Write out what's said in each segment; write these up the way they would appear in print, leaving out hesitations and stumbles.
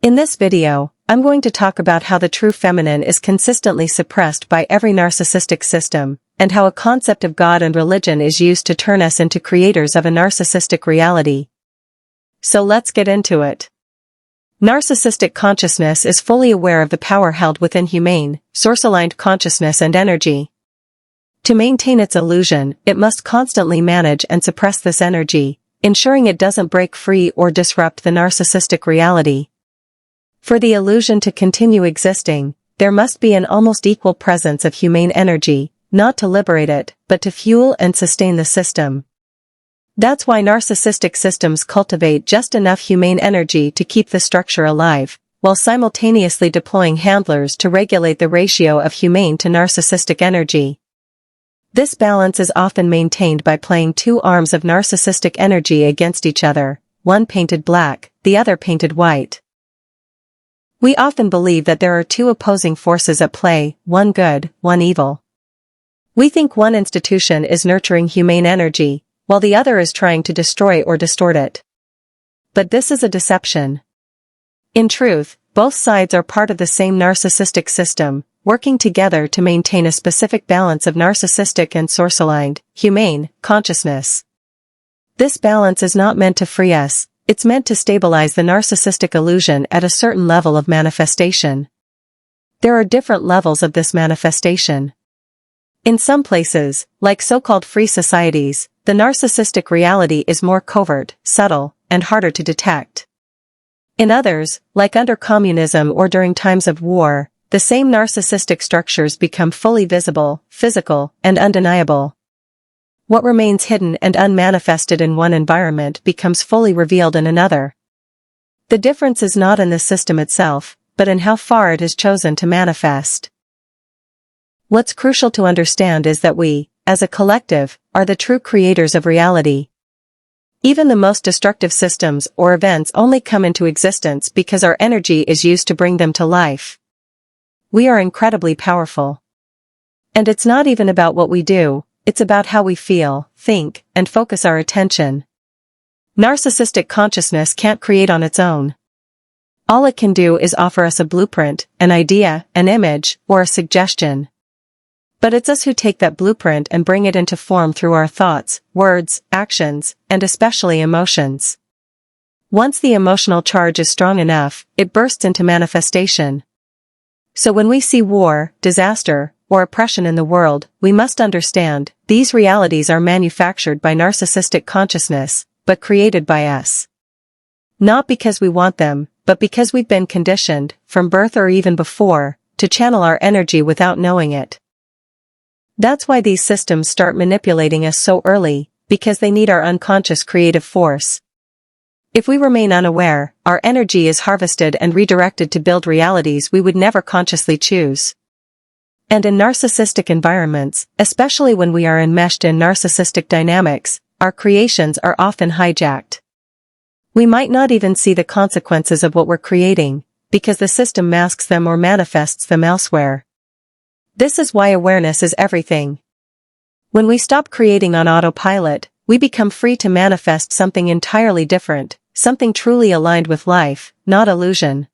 In this video, I'm going to talk about how the true feminine is consistently suppressed by every narcissistic system, and how a concept of God and religion is used to turn us into creators of a narcissistic reality. So let's get into it. Narcissistic consciousness is fully aware of the power held within humane, source-aligned consciousness and energy. To maintain its illusion, it must constantly manage and suppress this energy, ensuring it doesn't break free or disrupt the narcissistic reality. For the illusion to continue existing, there must be an almost equal presence of humane energy, not to liberate it, but to fuel and sustain the system. That's why narcissistic systems cultivate just enough humane energy to keep the structure alive, while simultaneously deploying handlers to regulate the ratio of humane to narcissistic energy. This balance is often maintained by playing two arms of narcissistic energy against each other, one painted black, the other painted white. We often believe that there are two opposing forces at play, one good, one evil. We think one institution is nurturing humane energy, while the other is trying to destroy or distort it. But this is a deception. In truth, both sides are part of the same narcissistic system, working together to maintain a specific balance of narcissistic and source-aligned, humane, consciousness. This balance is not meant to free us, it's meant to stabilize the narcissistic illusion at a certain level of manifestation. There are different levels of this manifestation. In some places, like so-called free societies, the narcissistic reality is more covert, subtle, and harder to detect. In others, like under communism or during times of war, the same narcissistic structures become fully visible, physical, and undeniable. What remains hidden and unmanifested in one environment becomes fully revealed in another. The difference is not in the system itself, but in how far it is chosen to manifest. What's crucial to understand is that we, as a collective, are the true creators of reality. Even the most destructive systems or events only come into existence because our energy is used to bring them to life. We are incredibly powerful. And it's not even about what we do, it's about how we feel, think, and focus our attention. Narcissistic consciousness can't create on its own. All it can do is offer us a blueprint, an idea, an image, or a suggestion. But it's us who take that blueprint and bring it into form through our thoughts, words, actions, and especially emotions. Once the emotional charge is strong enough, it bursts into manifestation. So when we see war, disaster, or oppression in the world, we must understand, these realities are manufactured by narcissistic consciousness, but created by us. Not because we want them, but because we've been conditioned, from birth or even before, to channel our energy without knowing it. That's why these systems start manipulating us so early, because they need our unconscious creative force. If we remain unaware, our energy is harvested and redirected to build realities we would never consciously choose. And in narcissistic environments, especially when we are enmeshed in narcissistic dynamics, our creations are often hijacked. We might not even see the consequences of what we're creating, because the system masks them or manifests them elsewhere. This is why awareness is everything. When we stop creating on autopilot, we become free to manifest something entirely different, something truly aligned with life, not illusion.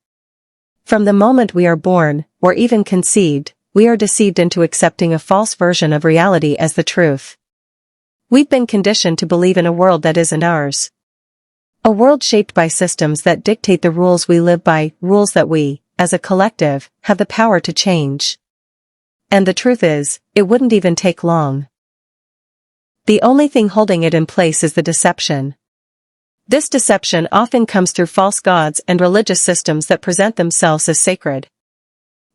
From the moment we are born, or even conceived, we are deceived into accepting a false version of reality as the truth. We've been conditioned to believe in a world that isn't ours. A world shaped by systems that dictate the rules we live by, rules that we, as a collective, have the power to change. And the truth is, it wouldn't even take long. The only thing holding it in place is the deception. This deception often comes through false gods and religious systems that present themselves as sacred.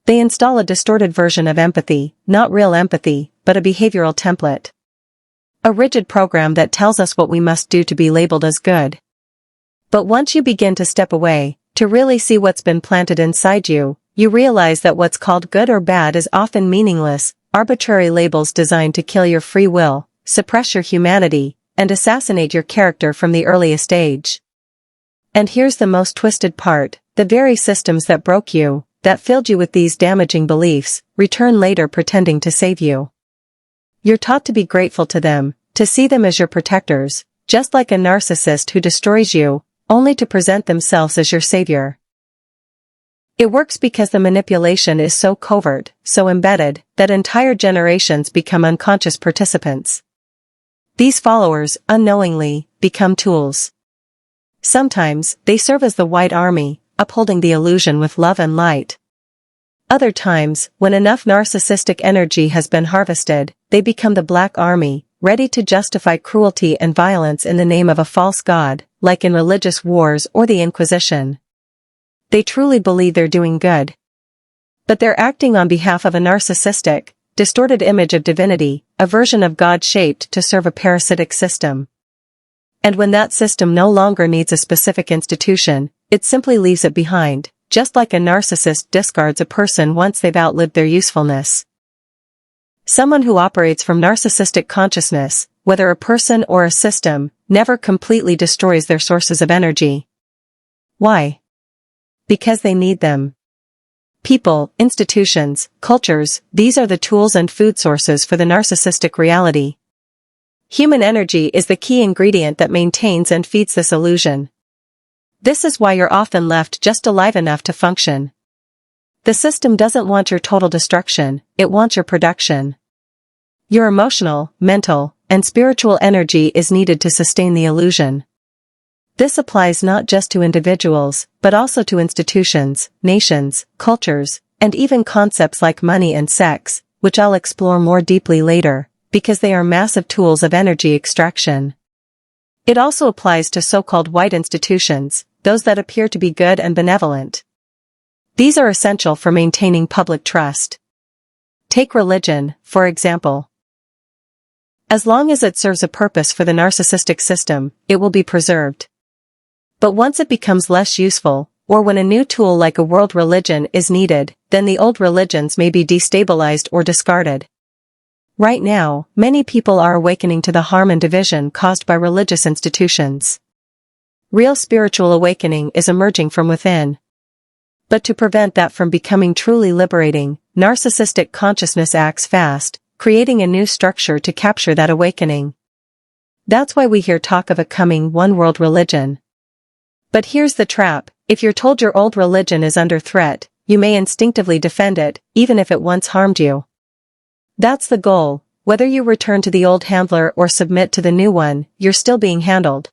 They install a distorted version of empathy, not real empathy, but a behavioral template. A rigid program that tells us what we must do to be labeled as good. But once you begin to step away, to really see what's been planted inside you, you realize that what's called good or bad is often meaningless, arbitrary labels designed to kill your free will, suppress your humanity, and assassinate your character from the earliest age. And here's the most twisted part, the very systems that broke you, that filled you with these damaging beliefs, return later pretending to save you. You're taught to be grateful to them, to see them as your protectors, just like a narcissist who destroys you, only to present themselves as your savior. It works because the manipulation is so covert, so embedded, that entire generations become unconscious participants. These followers, unknowingly, become tools. Sometimes, they serve as the white army, upholding the illusion with love and light. Other times, when enough narcissistic energy has been harvested, they become the black army, ready to justify cruelty and violence in the name of a false god, like in religious wars or the Inquisition. They truly believe they're doing good. But they're acting on behalf of a narcissistic, distorted image of divinity, a version of God shaped to serve a parasitic system. And when that system no longer needs a specific institution, it simply leaves it behind, just like a narcissist discards a person once they've outlived their usefulness. Someone who operates from narcissistic consciousness, whether a person or a system, never completely destroys their sources of energy. Why? Because they need them. People, institutions, cultures, these are the tools and food sources for the narcissistic reality. Human energy is the key ingredient that maintains and feeds this illusion. This is why you're often left just alive enough to function. The system doesn't want your total destruction, it wants your production. Your emotional, mental, and spiritual energy is needed to sustain the illusion. This applies not just to individuals, but also to institutions, nations, cultures, and even concepts like money and sex, which I'll explore more deeply later, because they are massive tools of energy extraction. It also applies to so-called white institutions, those that appear to be good and benevolent. These are essential for maintaining public trust. Take religion, for example. As long as it serves a purpose for the narcissistic system, it will be preserved. But once it becomes less useful, or when a new tool like a world religion is needed, then the old religions may be destabilized or discarded. Right now, many people are awakening to the harm and division caused by religious institutions. Real spiritual awakening is emerging from within. But to prevent that from becoming truly liberating, narcissistic consciousness acts fast, creating a new structure to capture that awakening. That's why we hear talk of a coming one-world religion. But here's the trap: if you're told your old religion is under threat, you may instinctively defend it, even if it once harmed you. That's the goal. Whether you return to the old handler or submit to the new one, you're still being handled.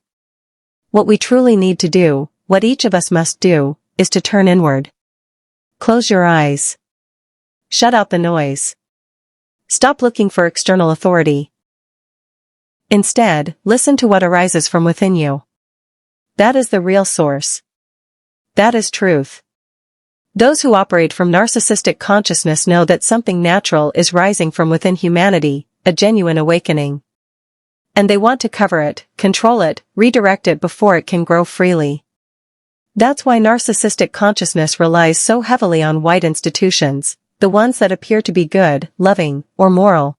What we truly need to do, what each of us must do, is to turn inward. Close your eyes. Shut out the noise. Stop looking for external authority. Instead, listen to what arises from within you. That is the real source. That is truth. Those who operate from narcissistic consciousness know that something natural is rising from within humanity, a genuine awakening. And they want to cover it, control it, redirect it before it can grow freely. That's why narcissistic consciousness relies so heavily on white institutions, the ones that appear to be good, loving, or moral.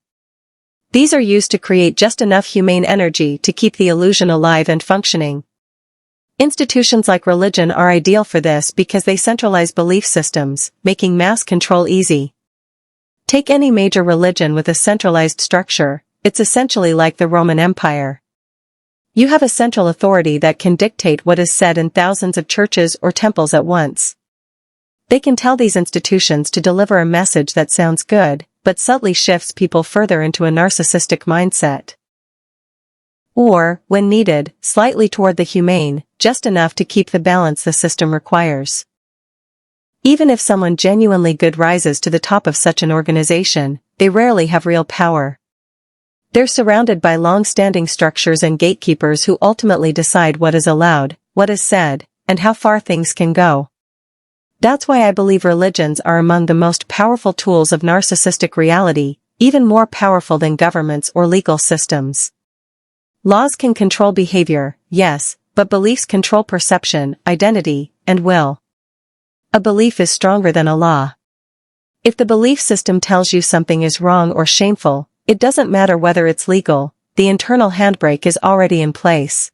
These are used to create just enough humane energy to keep the illusion alive and functioning. Institutions like religion are ideal for this because they centralize belief systems, making mass control easy. Take any major religion with a centralized structure, it's essentially like the Roman Empire. You have a central authority that can dictate what is said in thousands of churches or temples at once. They can tell these institutions to deliver a message that sounds good, but subtly shifts people further into a narcissistic mindset. Or, when needed, slightly toward the humane, just enough to keep the balance the system requires. Even if someone genuinely good rises to the top of such an organization, they rarely have real power. They're surrounded by long-standing structures and gatekeepers who ultimately decide what is allowed, what is said, and how far things can go. That's why I believe religions are among the most powerful tools of narcissistic reality, even more powerful than governments or legal systems. Laws can control behavior, yes, but beliefs control perception, identity, and will. A belief is stronger than a law. If the belief system tells you something is wrong or shameful, it doesn't matter whether it's legal, the internal handbrake is already in place.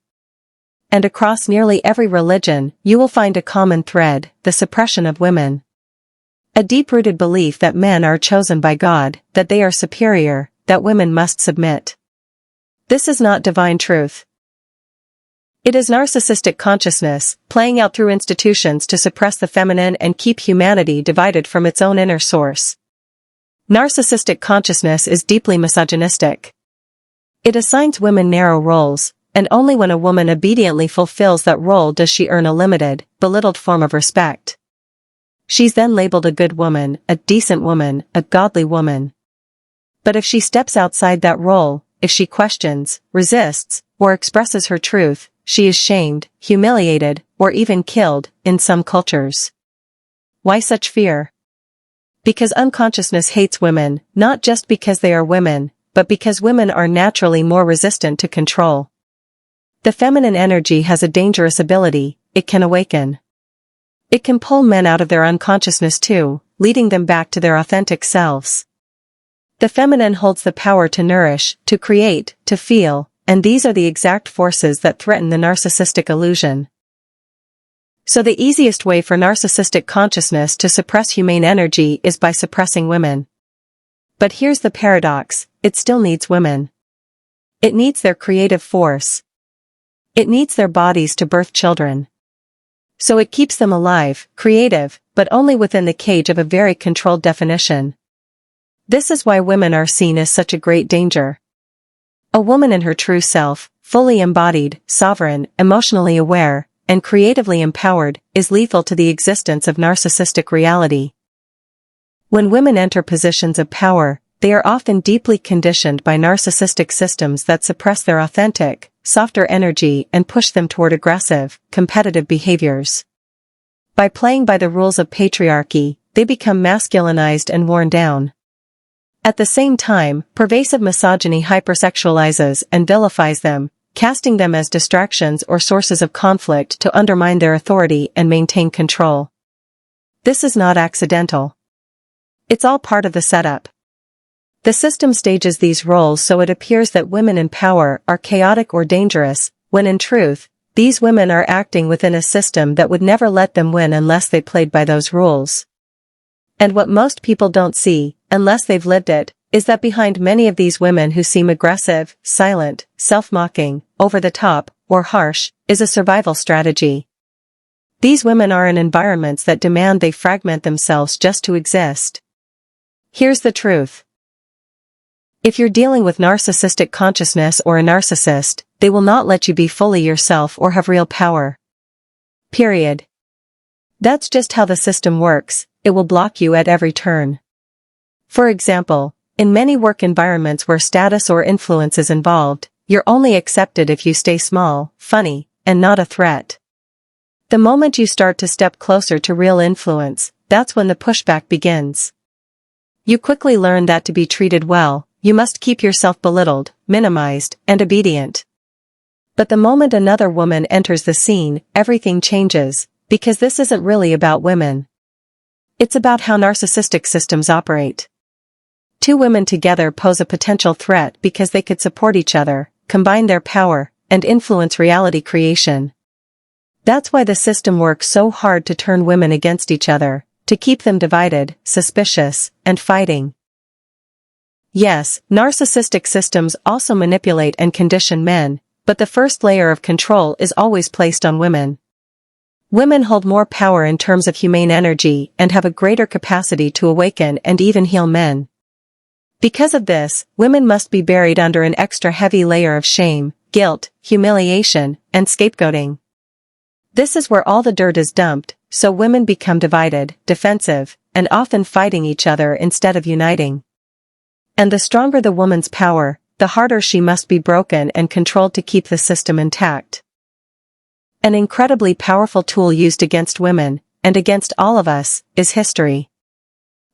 And across nearly every religion, you will find a common thread: the suppression of women. A deep-rooted belief that men are chosen by God, that they are superior, that women must submit. This is not divine truth. It is narcissistic consciousness, playing out through institutions to suppress the feminine and keep humanity divided from its own inner source. Narcissistic consciousness is deeply misogynistic. It assigns women narrow roles, and only when a woman obediently fulfills that role does she earn a limited, belittled form of respect. She's then labeled a good woman, a decent woman, a godly woman. But if she steps outside that role, if she questions, resists, or expresses her truth, she is shamed, humiliated, or even killed, in some cultures. Why such fear? Because unconsciousness hates women, not just because they are women, but because women are naturally more resistant to control. The feminine energy has a dangerous ability: it can awaken. It can pull men out of their unconsciousness too, leading them back to their authentic selves. The feminine holds the power to nourish, to create, to feel, and these are the exact forces that threaten the narcissistic illusion. So the easiest way for narcissistic consciousness to suppress humane energy is by suppressing women. But here's the paradox: it still needs women. It needs their creative force. It needs their bodies to birth children. So it keeps them alive, creative, but only within the cage of a very controlled definition. This is why women are seen as such a great danger. A woman in her true self, fully embodied, sovereign, emotionally aware, and creatively empowered, is lethal to the existence of narcissistic reality. When women enter positions of power, they are often deeply conditioned by narcissistic systems that suppress their authentic, softer energy and push them toward aggressive, competitive behaviors. By playing by the rules of patriarchy, they become masculinized and worn down. At the same time, pervasive misogyny hypersexualizes and vilifies them, casting them as distractions or sources of conflict to undermine their authority and maintain control. This is not accidental. It's all part of the setup. The system stages these roles so it appears that women in power are chaotic or dangerous, when in truth, these women are acting within a system that would never let them win unless they played by those rules. And what most people don't see, unless they've lived it, is that behind many of these women who seem aggressive, silent, self-mocking, over-the-top, or harsh, is a survival strategy. These women are in environments that demand they fragment themselves just to exist. Here's the truth. If you're dealing with narcissistic consciousness or a narcissist, they will not let you be fully yourself or have real power. Period. That's just how the system works. It will block you at every turn. For example, in many work environments where status or influence is involved, you're only accepted if you stay small, funny, and not a threat. The moment you start to step closer to real influence, that's when the pushback begins. You quickly learn that to be treated well, you must keep yourself belittled, minimized, and obedient. But the moment another woman enters the scene, everything changes, because this isn't really about women. It's about how narcissistic systems operate. Two women together pose a potential threat because they could support each other, combine their power, and influence reality creation. That's why the system works so hard to turn women against each other, to keep them divided, suspicious, and fighting. Yes, narcissistic systems also manipulate and condition men, but the first layer of control is always placed on women. Women hold more power in terms of humane energy and have a greater capacity to awaken and even heal men. Because of this, women must be buried under an extra heavy layer of shame, guilt, humiliation, and scapegoating. This is where all the dirt is dumped, so women become divided, defensive, and often fighting each other instead of uniting. And the stronger the woman's power, the harder she must be broken and controlled to keep the system intact. An incredibly powerful tool used against women, and against all of us, is history.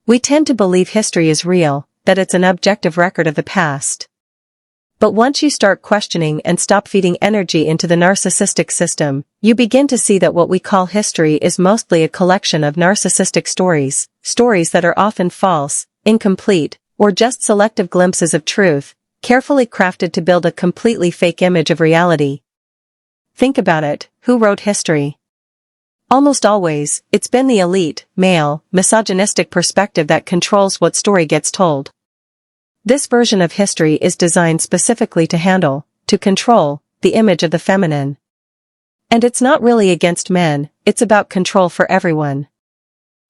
We tend to believe history is real, that it's an objective record of the past. But once you start questioning and stop feeding energy into the narcissistic system, you begin to see that what we call history is mostly a collection of narcissistic stories, stories that are often false, incomplete, or just selective glimpses of truth, carefully crafted to build a completely fake image of reality. Think about it, who wrote history? Almost always, it's been the elite, male, misogynistic perspective that controls what story gets told. This version of history is designed specifically to handle, to control, the image of the feminine. And it's not really against men, it's about control for everyone.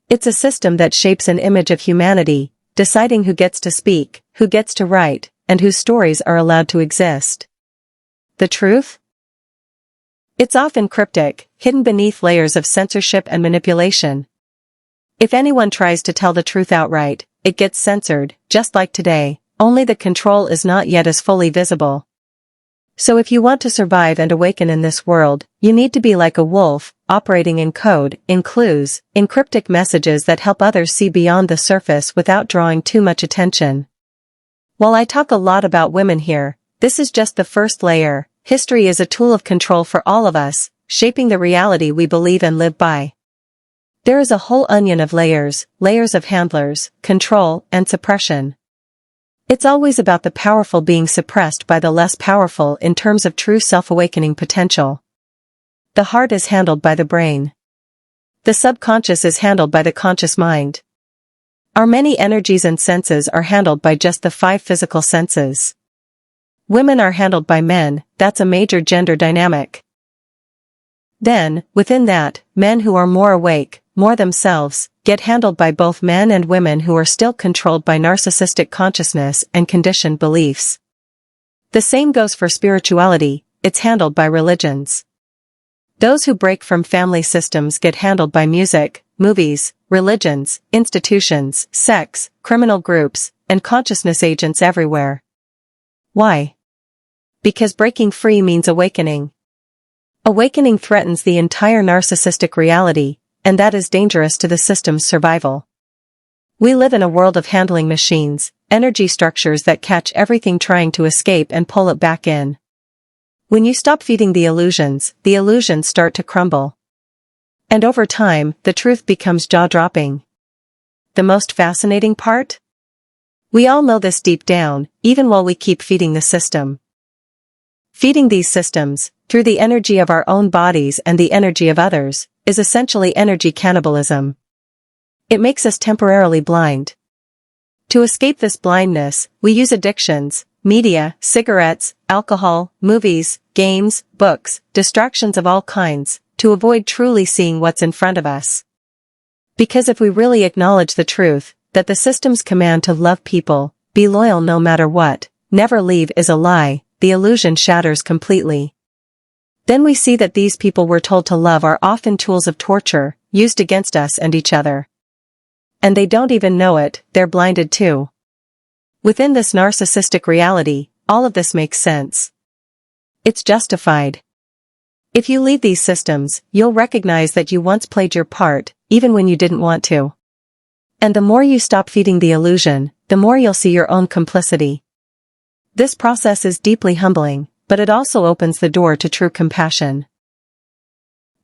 It's a system that shapes an image of humanity, deciding who gets to speak, who gets to write, and whose stories are allowed to exist. The truth? It's often cryptic, hidden beneath layers of censorship and manipulation. If anyone tries to tell the truth outright, it gets censored, just like today, only the control is not yet as fully visible. So if you want to survive and awaken in this world, you need to be like a wolf, operating in code, in clues, in cryptic messages that help others see beyond the surface without drawing too much attention. While I talk a lot about women here, this is just the first layer. History is a tool of control for all of us, shaping the reality we believe and live by. There is a whole onion of layers of handlers, control, and suppression. It's always about the powerful being suppressed by the less powerful in terms of true self-awakening potential. The heart is handled by the brain. The subconscious is handled by the conscious mind. Our many energies and senses are handled by just the 5 physical senses. Women are handled by men, that's a major gender dynamic. Then, within that, men who are more awake, more themselves, get handled by both men and women who are still controlled by narcissistic consciousness and conditioned beliefs. The same goes for spirituality, it's handled by religions. Those who break from family systems get handled by music, movies, religions, institutions, sects, criminal groups, and consciousness agents everywhere. Why? Because breaking free means awakening. Awakening threatens the entire narcissistic reality, and that is dangerous to the system's survival. We live in a world of handling machines, energy structures that catch everything trying to escape and pull it back in. When you stop feeding the illusions start to crumble. And over time, the truth becomes jaw-dropping. The most fascinating part? We all know this deep down, even while we keep feeding the system. Feeding these systems, through the energy of our own bodies and the energy of others, is essentially energy cannibalism. It makes us temporarily blind. To escape this blindness, we use addictions, media, cigarettes, alcohol, movies, games, books, distractions of all kinds, to avoid truly seeing what's in front of us. Because if we really acknowledge the truth, that the system's command to love people, be loyal no matter what, never leave is a lie, the illusion shatters completely. Then we see that these people we're told to love are often tools of torture, used against us and each other. And they don't even know it, they're blinded too. Within this narcissistic reality, all of this makes sense. It's justified. If you leave these systems, you'll recognize that you once played your part, even when you didn't want to. And the more you stop feeding the illusion, the more you'll see your own complicity. This process is deeply humbling, but it also opens the door to true compassion.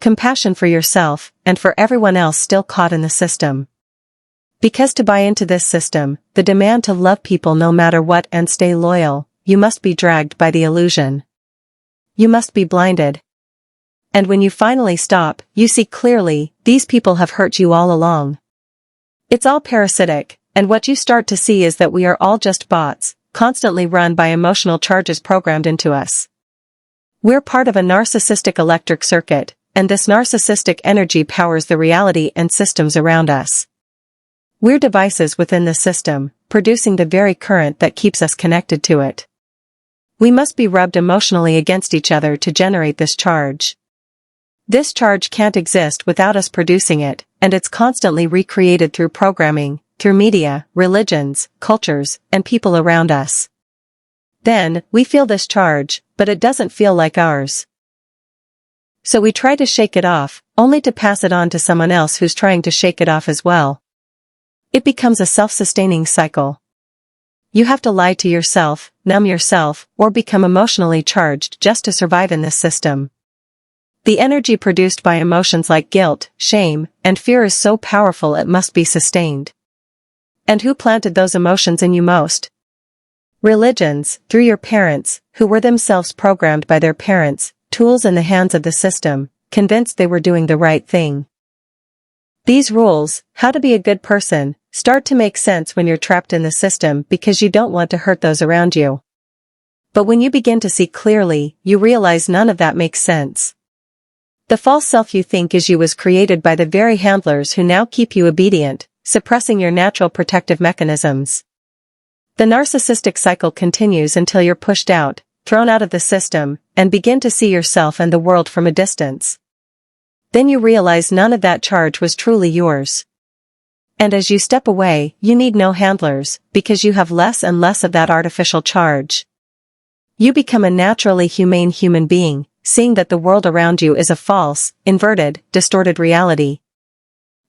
Compassion for yourself, and for everyone else still caught in the system. Because to buy into this system, the demand to love people no matter what and stay loyal, you must be dragged by the illusion. You must be blinded. And when you finally stop, you see clearly, these people have hurt you all along. It's all parasitic, and what you start to see is that we are all just bots, constantly run by emotional charges programmed into us. We're part of a narcissistic electric circuit, and this narcissistic energy powers the reality and systems around us. We're devices within the system, producing the very current that keeps us connected to it. We must be rubbed emotionally against each other to generate this charge. This charge can't exist without us producing it, and it's constantly recreated through programming, through media, religions, cultures, and people around us. Then, we feel this charge, but it doesn't feel like ours. So we try to shake it off, only to pass it on to someone else who's trying to shake it off as well. It becomes a self-sustaining cycle. You have to lie to yourself, numb yourself, or become emotionally charged just to survive in this system. The energy produced by emotions like guilt, shame, and fear is so powerful it must be sustained. And who planted those emotions in you most? Religions, through your parents, who were themselves programmed by their parents, tools in the hands of the system, convinced they were doing the right thing. These rules, how to be a good person, start to make sense when you're trapped in the system because you don't want to hurt those around you. But when you begin to see clearly, you realize none of that makes sense. The false self you think is you was created by the very handlers who now keep you obedient, suppressing your natural protective mechanisms. The narcissistic cycle continues until you're pushed out, thrown out of the system, and begin to see yourself and the world from a distance. Then you realize none of that charge was truly yours. And as you step away, you need no handlers, because you have less and less of that artificial charge. You become a naturally humane human being, seeing that the world around you is a false, inverted, distorted reality.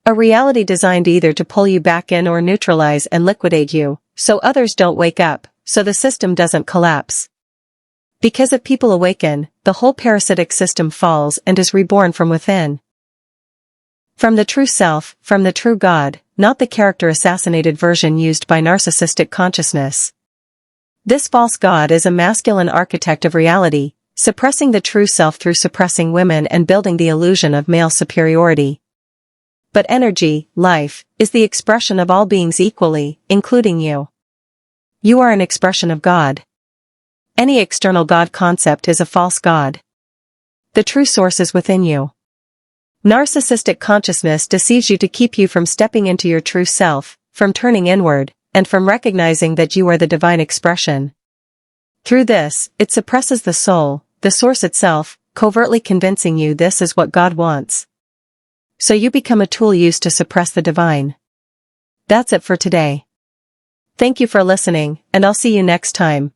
A reality designed either to pull you back in or neutralize and liquidate you, so others don't wake up, so the system doesn't collapse. Because if people awaken, the whole parasitic system falls and is reborn from within. From the true self, from the true God, not the character-assassinated version used by narcissistic consciousness. This false God is a masculine architect of reality, suppressing the true self through suppressing women and building the illusion of male superiority. But energy, life, is the expression of all beings equally, including you. You are an expression of God. Any external God concept is a false God. The true source is within you. Narcissistic consciousness deceives you to keep you from stepping into your true self, from turning inward, and from recognizing that you are the divine expression. Through this, it suppresses the soul, the source itself, covertly convincing you this is what God wants. So you become a tool used to suppress the divine. That's it for today. Thank you for listening, and I'll see you next time.